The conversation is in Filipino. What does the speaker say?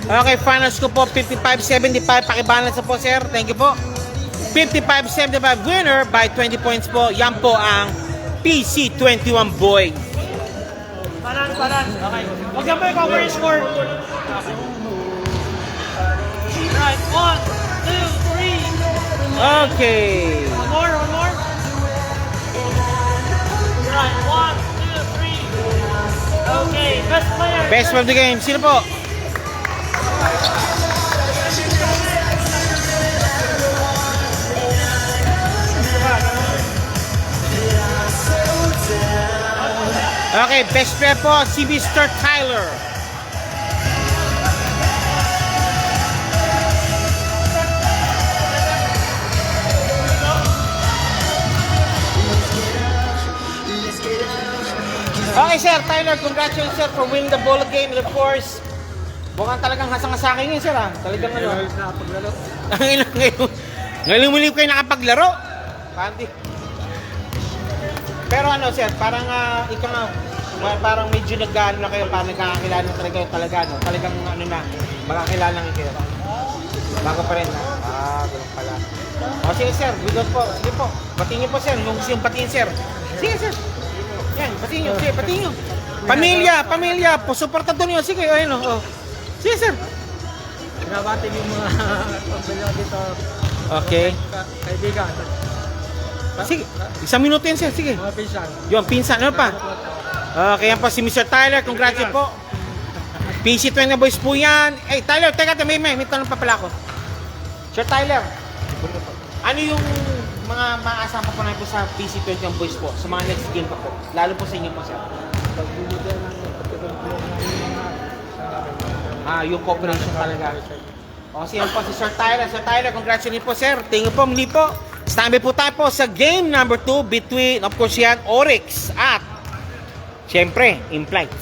Okay, finals ko po, 55-75. Pakibalance na po, sir. Thank you po. 55-75 winner by 20 points po. Yan po ang PC21 boy. Paran. Okay. Huwag yan po i-cover yung score. Right, 1, 2, 3. Okay. One more. Right, 1, 2, 3. Okay, best player. Best of the game. Sino po? Okay, best player po si Mr. Tyler. Okay, sir, Tyler, congratulations, sir, for winning the ball game. And of course, mukhang talagang hasang-hasakin yun, sir, ha? Talagang ano. Nakapaglaro. Ngayon muli kayo nakapaglaro. Pandi. Pero ano, sir, parang ikaw nga, parang medyo nag-ano na kayo, parang nagkakakilala na talaga, no? Talagang ano na, makakilala na kayo. Bago pa rin, ha? Ganun pala. O, sige, sir, good luck po. Sige po, batiin niyo po, sir. Kung gusto yung batiin, sir. Sige, sir. Yan, batiin niyo. Sige, batiin niyo. Pamilya, po, suportado niyo. Sige, ayun, o. Sige, sir. Binabati yung mga pamilya dito. Okay. Kaibigan. Sige, 1 minuto yan, sir. Sige. Mga pinsan. Yung pinsan, ano pa? Okay, yan po si Mr. Tyler. Congratulations po. PC20 boys po yan. Eh, Tyler, teka, may tanong pa pala ako. Sir Tyler, ano yung mga maaasahan pa po natin po sa PC20 boys po? Sa mga next game pa po? Lalo po sa inyo po, sir. Pagbibigyan ng pagkakabulong ng mga Yung cooperation talaga. O, siya po si Sir Tyler. Sir Tyler, congratulations po, sir. Tingin po, muli po. Standby po tayo po sa game number 2 between, of course yan, Oryx at, syempre, Implights.